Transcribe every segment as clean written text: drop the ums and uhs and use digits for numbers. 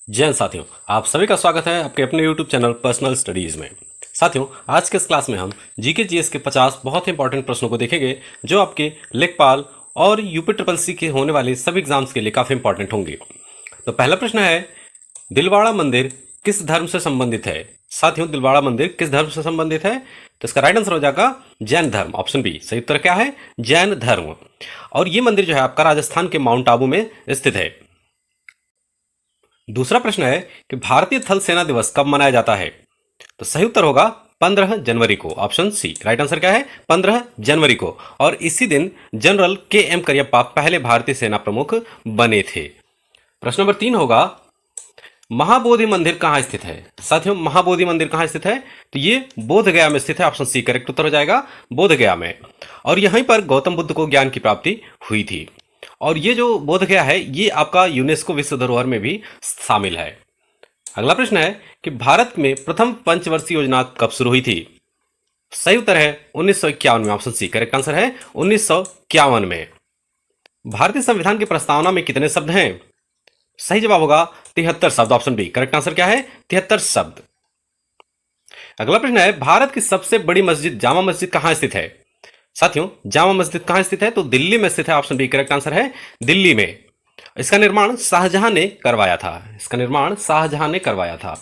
जय हिंद साथियों, आप सभी का स्वागत है आपके अपने YouTube चैनल पर्सनल स्टडीज़ में। साथियों, आज के इस क्लास में हम जीके जीएस के 50 बहुत ही इंपॉर्टेंट प्रश्नों को देखेंगे जो आपके लेखपाल और यूपी ट्रिपल सी के होने वाले सभी एग्जाम्स के लिए काफ़ी इंपॉर्टेंट होंगे। तो पहला प्रश्न है, दिलवाड़ा मंदिर किस धर्म से संबंधित है? साथियों, दिलवाड़ा मंदिर किस धर्म से संबंधित है? तो इसका राइट आंसर हो जाएगा जैन धर्म, ऑप्शन बी। सही उत्तर क्या है? जैन धर्म। और ये मंदिर जो है आपका राजस्थान के माउंट आबू में स्थित है। दूसरा प्रश्न है कि भारतीय थल सेना दिवस कब मनाया जाता है? तो सही उत्तर होगा 15 जनवरी को, ऑप्शन सी। राइट आंसर क्या है? 15 जनवरी को। और इसी दिन जनरल के.एम. करियप्पा पहले भारतीय सेना प्रमुख बने थे। प्रश्न नंबर 3 होगा, महाबोधि मंदिर कहाँ स्थित है? साथियों, महाबोधि मंदिर कहाँ स्थित है? तो ये बोध गया में स्थित है, ऑप्शन सी करेक्ट उत्तर हो जाएगा, बोध गया में। और यहीं पर गौतम बुद्ध को ज्ञान की प्राप्ति हुई थी। और ये जो बोध गया है ये आपका यूनेस्को विश्व धरोहर में भी शामिल है। अगला प्रश्न है कि भारत में प्रथम पंचवर्षीय योजना कब शुरू हुई थी? सही उत्तर है 1951 में, ऑप्शन सी करेक्ट आंसर है 1951 में। भारतीय संविधान की प्रस्तावना में कितने शब्द हैं? सही जवाब होगा 73 शब्द, ऑप्शन बी। करेक्ट आंसर क्या है? 73 शब्द। अगला प्रश्न है, भारत की सबसे बड़ी मस्जिद जामा मस्जिद कहां स्थित है? साथियों, जामा मस्जिद कहां स्थित है? तो दिल्ली में स्थित है, ऑप्शन बी करेक्ट आंसर है दिल्ली में। इसका निर्माण शाहजहां ने करवाया था। इसका निर्माण शाहजहां ने करवाया था।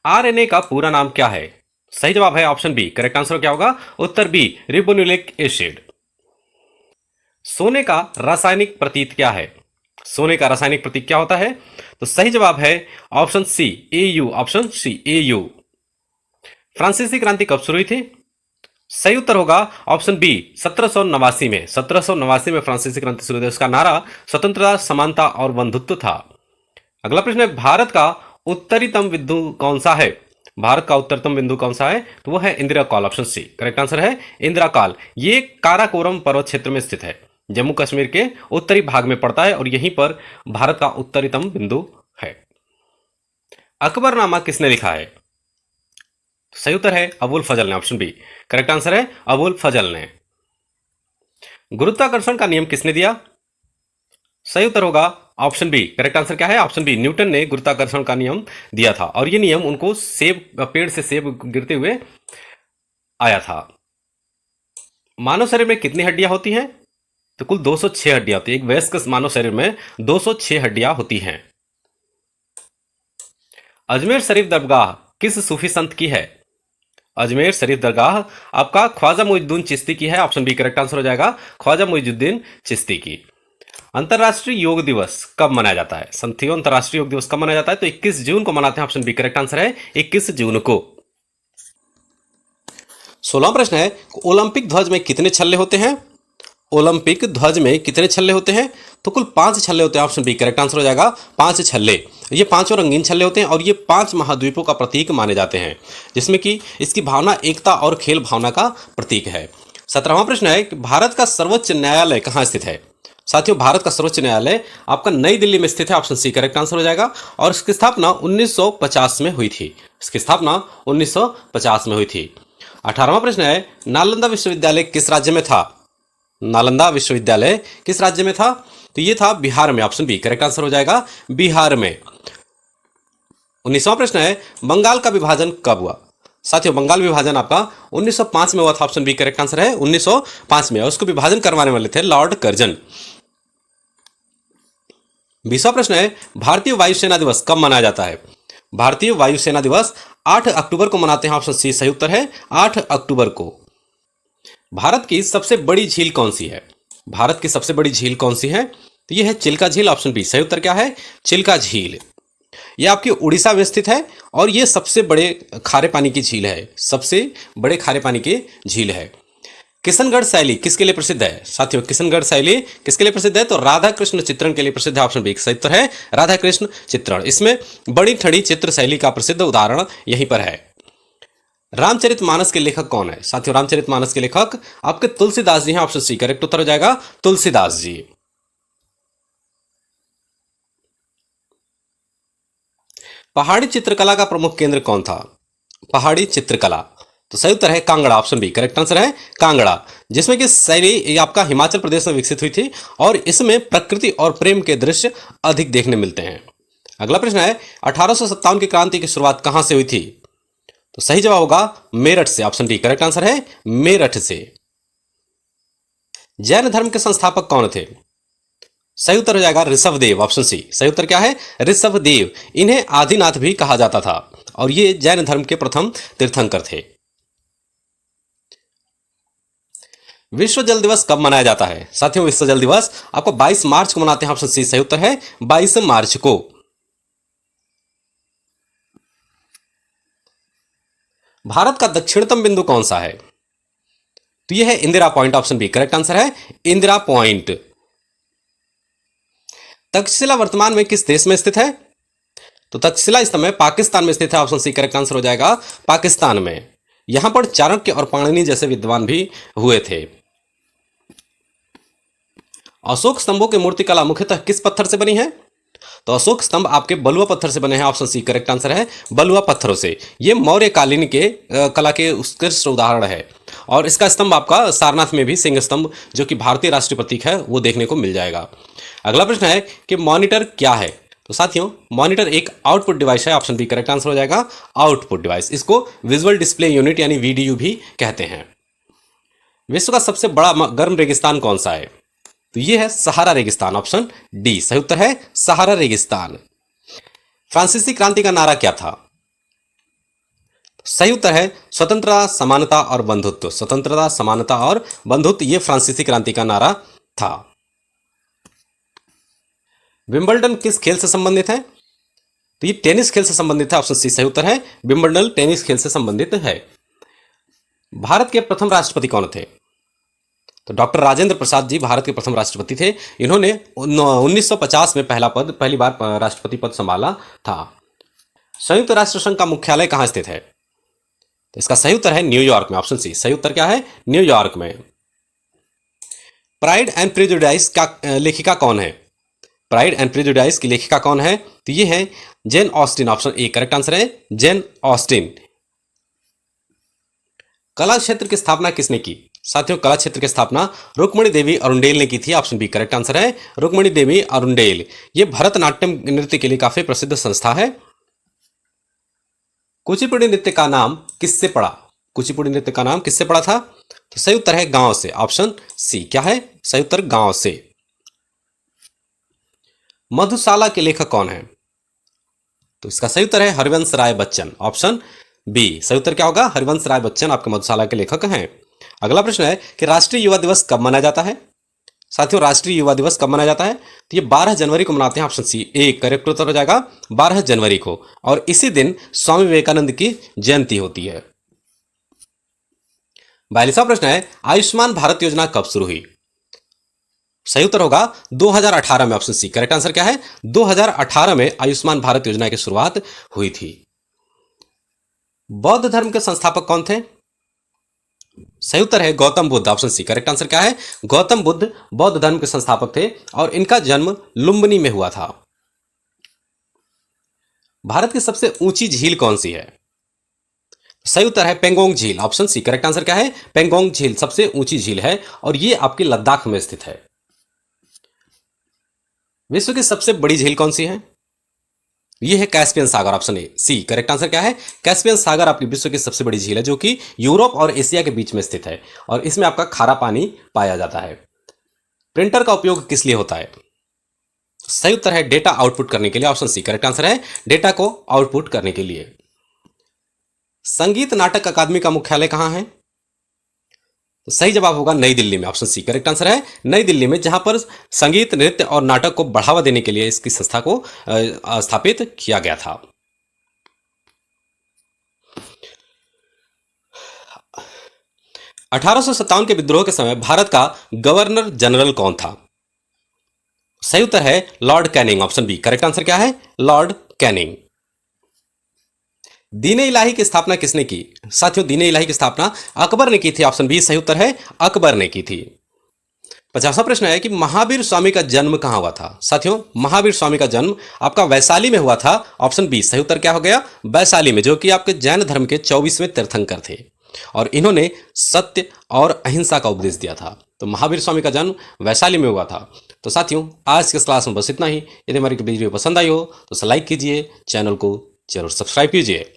आरएनए का पूरा नाम क्या है? सही जवाब है ऑप्शन बी। करेक्ट आंसर क्या होगा? उत्तर बी, रिबोन्यूक्लिक एसिड। सोने का रासायनिक प्रतीक क्या है? सोने का रासायनिक प्रतीक क्या होता है? तो सही जवाब है option C, AU, option C, AU. फ्रांसीसी क्रांति कब शुरू हुई थी? सही उत्तर होगा ऑप्शन बी, 1789 में। 1789 में फ्रांसीसी क्रांति शुरू हुई। उसका नारा स्वतंत्रता, समानता और बंधुत्व था। अगला प्रश्न है, भारत का उत्तरीतम बिंदु कौन सा है? भारत का उत्तरतम बिंदु कौन सा है? तो वो है Indira Col, option C correct answer है इंदिरा कॉल। ये काराकोरम पर्वत क्षेत्र में स्थित है, जम्मू कश्मीर के उत्तरी भाग में पड़ता है और यहीं पर भारत का उत्तरीतम बिंदु है। अकबरनामा किसने लिखा है? सही उत्तर है अबुल फजल ने, ऑप्शन बी करेक्ट आंसर है अबुल फजल ने। गुरुत्वाकर्षण का नियम किसने दिया? सही उत्तर होगा ऑप्शन बी। करेक्ट आंसर क्या है? ऑप्शन बी, न्यूटन ने गुरुत्वाकर्षण का नियम दिया था। और ये नियम उनको पेड़ से सेब गिरते हुए आया था। मानव शरीर में कितनी हड्डियां होती हैं? तो कुल 206 हड्डियां होती है। एक वयस्क मानव शरीर में 206 हड्डियां होती हैं। अजमेर शरीफ दरगाह किस सूफी संत की है? अजमेर शरीफ दरगाह आपका ख्वाजा मुइजुद्दीन चिश्ती की है, ऑप्शन बी करेक्ट आंसर हो जाएगा ख्वाजा मुइजुद्दीन चिश्ती की। अंतर्राष्ट्रीय योग दिवस कब मनाया जाता है? साथियों, अंतर्राष्ट्रीय योग दिवस कब मनाया जाता है? तो 21 जून को मनाते हैं, ऑप्शन बी करेक्ट आंसर है 21 जून को। 16वां प्रश्न है, ओलंपिक ध्वज में कितने छल्ले होते हैं? ओलंपिक ध्वज में कितने छल्ले होते हैं? तो कुल 5 छल्ले होते हैं, ऑप्शन बी करेक्ट आंसर हो जाएगा 5 छल्ले। ये 5 रंगीन छल्ले होते हैं और ये 5 महाद्वीपों का प्रतीक माने जाते हैं, जिसमें कि इसकी भावना एकता और खेल भावना का प्रतीक है। 17वां प्रश्न है कि भारत का सर्वोच्च न्यायालय कहाँ स्थित है? साथियों, भारत का सर्वोच्च न्यायालय आपका नई दिल्ली में स्थित है, ऑप्शन सी करेक्ट आंसर हो जाएगा। और इसकी स्थापना 1950 में हुई थी। इसकी स्थापना 1950 में हुई थी। 18वां प्रश्न है, नालंदा विश्वविद्यालय किस राज्य में था? नालंदा विश्वविद्यालय किस राज्य में था? तो ये था बिहार में, ऑप्शन बी करेक्ट आंसर हो जाएगा बिहार में। 19वां प्रश्न है, बंगाल का विभाजन कब हुआ? साथियों, बंगाल विभाजन आपका 1905 में हुआ था, ऑप्शन बी करेक्ट आंसर है 1905 में। और उसको विभाजन करवाने वाले थे लॉर्ड कर्जन। 20वां प्रश्न है, भारतीय वायुसेना दिवस कब मनाया जाता है? भारतीय वायुसेना दिवस 8 अक्टूबर को मनाते हैं, ऑप्शन सी सही उत्तर है 8 अक्टूबर को। भारत की सबसे बड़ी झील कौन सी है? भारत की सबसे बड़ी झील कौन सी है? तो यह है चिल्का झील, ऑप्शन बी सही उत्तर क्या है? चिल्का झील। यह आपकी उड़ीसा में स्थित है और यह सबसे बड़े खारे पानी की झील है, सबसे बड़े खारे पानी की झील है। किशनगढ़ शैली किसके लिए प्रसिद्ध है? साथियों, किशनगढ़ शैली किसके लिए प्रसिद्ध है? तो राधा कृष्ण चित्रण के लिए प्रसिद्ध है, ऑप्शन बी सही उत्तर है राधा कृष्ण चित्रण। इसमें बड़ी ठड़ी चित्र शैली का प्रसिद्ध उदाहरण यहीं पर है। रामचरितमानस के लेखक कौन है? साथियों, रामचरितमानस के लेखक आपके तुलसीदास जी हैं, ऑप्शन सी करेक्ट उत्तर हो जाएगा तुलसीदास जी। पहाड़ी चित्रकला का प्रमुख केंद्र कौन था? पहाड़ी चित्रकला, तो सही उत्तर है Kangra, option B correct answer है कांगड़ा, जिसमें कि शैली आपका हिमाचल प्रदेश में विकसित हुई थी और इसमें प्रकृति और प्रेम के दृश्य अधिक देखने मिलते हैं। अगला प्रश्न है 1857 की क्रांति की शुरुआत कहां से हुई थी? तो सही जवाब होगा मेरठ से, ऑप्शन डी करेक्ट आंसर है मेरठ से। जैन धर्म के संस्थापक कौन थे? सही उत्तर हो जाएगा ऋषभदेव, ऑप्शन सी। सही उत्तर क्या है? ऋषभदेव। इन्हें आदिनाथ भी कहा जाता था और ये जैन धर्म के प्रथम तीर्थंकर थे। विश्व जल दिवस कब मनाया जाता है? साथियों, विश्व जल दिवस आपको 22 मार्च को मनाते हैं, ऑप्शन सी सही उत्तर है 22 मार्च को। भारत का दक्षिणतम बिंदु कौन सा है? तो यह है Indira Point, option B correct answer है इंदिरा पॉइंट। तक्षशिला वर्तमान में किस देश में स्थित है? तो तक्षशिला इस समय पाकिस्तान में स्थित है, ऑप्शन सी करेक्ट आंसर हो जाएगा पाकिस्तान में। यहां पर चाणक्य और पाणिनि जैसे विद्वान भी हुए थे। अशोक स्तंभों की मूर्तिकला मुख्यतः किस पत्थर से बनी है? तो अशोक स्तंभ आपके बलुआ पत्थर से बने हैं, ऑप्शन सी करेक्ट आंसर है बलुआ पत्थरों से। ये मौर्य कालीन के कला के उत्कृष्ट उदाहरण है और इसका स्तंभ आपका सारनाथ में भी सिंह स्तंभ जो कि भारतीय राष्ट्रीय प्रतीक है वो देखने को मिल जाएगा। अगला प्रश्न है कि मॉनिटर क्या है? तो साथियों, मॉनिटर एक आउटपुट डिवाइस है, ऑप्शन बी करेक्ट आंसर हो जाएगा आउटपुट डिवाइस। इसको विजुअल डिस्प्ले यूनिट यानी वीडीयू भी कहते हैं। विश्व का सबसे बड़ा गर्म रेगिस्तान कौन सा है? तो यह है सहारा रेगिस्तान, ऑप्शन डी सही उत्तर है सहारा रेगिस्तान। फ्रांसीसी क्रांति का नारा क्या था? सही उत्तर है स्वतंत्रता, समानता और बंधुत्व। स्वतंत्रता, समानता और बंधुत्व ये फ्रांसीसी क्रांति का नारा था। विंबलडन किस खेल से संबंधित है? तो ये टेनिस खेल से संबंधित है, ऑप्शन सी सही उत्तर है विंबलडन टेनिस खेल से संबंधित है। भारत के प्रथम राष्ट्रपति कौन थे? तो डॉक्टर राजेंद्र प्रसाद जी भारत के प्रथम राष्ट्रपति थे। इन्होंने 1950 में पहली बार राष्ट्रपति पद संभाला था। संयुक्त राष्ट्र संघ का मुख्यालय कहां स्थित है? तो इसका सही उत्तर है न्यूयॉर्क में, ऑप्शन सी सही उत्तर क्या है न्यूयॉर्क में। प्राइड एंड प्रेजुडिस का लेखिका कौन है? प्राइड एंड प्रेजुडिस की लेखिका कौन है? तो ये है Jane Austen, option A correct answer है जेन ऑस्टिन। कला क्षेत्र की स्थापना किसने की? साथियों, कला क्षेत्र की स्थापना रुक्मणी देवी अरुंडेल ने की थी, ऑप्शन बी करेक्ट आंसर है रुक्मणी देवी अरुंडेल। ये भरतनाट्यम नृत्य के लिए काफी प्रसिद्ध संस्था है। कुचिपुड़ी नृत्य का नाम किससे पड़ा? कुचिपुड़ी नृत्य का नाम किससे पड़ा था? तो सही उत्तर है गांव से, ऑप्शन सी क्या है सही उत्तर गांव से। मधुशाला के लेखक कौन है? तो इसका सही उत्तर है हरिवंश राय बच्चन, ऑप्शन बी सही उत्तर क्या होगा हरिवंश राय बच्चन आपके मधुशाला के लेखक हैं। अगला प्रश्न है कि राष्ट्रीय युवा दिवस कब मनाया जाता है? साथियों, राष्ट्रीय युवा दिवस कब मनाया जाता है? तो ये 12 जनवरी को मनाते हैं, ऑप्शन सी ए करेक्ट उत्तर हो जाएगा 12 जनवरी को। और इसी दिन स्वामी विवेकानंद की जयंती होती है। 42वां प्रश्न है आयुष्मान भारत योजना कब शुरू हुई? सही उत्तर होगा 2018 में, ऑप्शन सी करेक्ट आंसर क्या है 2018 में आयुष्मान भारत योजना की शुरुआत हुई थी। बौद्ध धर्म के संस्थापक कौन थे? सही उत्तर है Gautam Buddha, option C correct answer क्या है गौतम बुद्ध बौद्ध धर्म के संस्थापक थे और इनका जन्म लुम्बिनी में हुआ था। भारत की सबसे ऊंची झील कौन सी है? सही उत्तर है पेंगोंग झील, ऑप्शन सी करेक्ट आंसर क्या है पेंगोंग झील सबसे ऊंची झील है और यह आपके लद्दाख में स्थित है। विश्व की सबसे बड़ी झील कौन सी है? यह है कैस्पियन सागर, option A C correct answer क्या है कैस्पियन सागर आपकी विश्व की सबसे बड़ी झील है जो कि यूरोप और एशिया के बीच में स्थित है और इसमें आपका खारा पानी पाया जाता है। प्रिंटर का उपयोग किस लिए होता है? सही उत्तर है डेटा आउटपुट करने के लिए, ऑप्शन सी करेक्ट आंसर है डेटा को आउटपुट करने के लिए। संगीत नाटक अकादमी का मुख्यालय कहां है? तो सही जवाब होगा नई दिल्ली में, ऑप्शन सी करेक्ट आंसर है नई दिल्ली में, जहां पर संगीत नृत्य और नाटक को बढ़ावा देने के लिए इसकी संस्था को स्थापित किया गया था। अठारह के विद्रोह के समय भारत का गवर्नर जनरल कौन था? सही उत्तर है Lord Canning, option B correct answer क्या है लॉर्ड कैनिंग। दीन-ए इलाही की स्थापना किसने की? साथियों, दीन-ए इलाही की स्थापना अकबर ने की थी, ऑप्शन बी सही उत्तर है अकबर ने की थी। 50वां प्रश्न है कि महावीर स्वामी का जन्म कहां हुआ था? साथियों, महावीर स्वामी का जन्म आपका वैशाली में हुआ था, ऑप्शन बी सही उत्तर क्या हो गया वैशाली में, जो कि आपके जैन धर्म के 24वें तीर्थंकर थे और इन्होंने सत्य और अहिंसा का उपदेश दिया था। तो महावीर स्वामी का जन्म वैशाली में हुआ था। तो साथियों, आज की इस क्लास में बस इतना ही। यदि हमारी वीडियो पसंद आई हो तो लाइक कीजिए, चैनल को जरूर सब्सक्राइब कीजिए।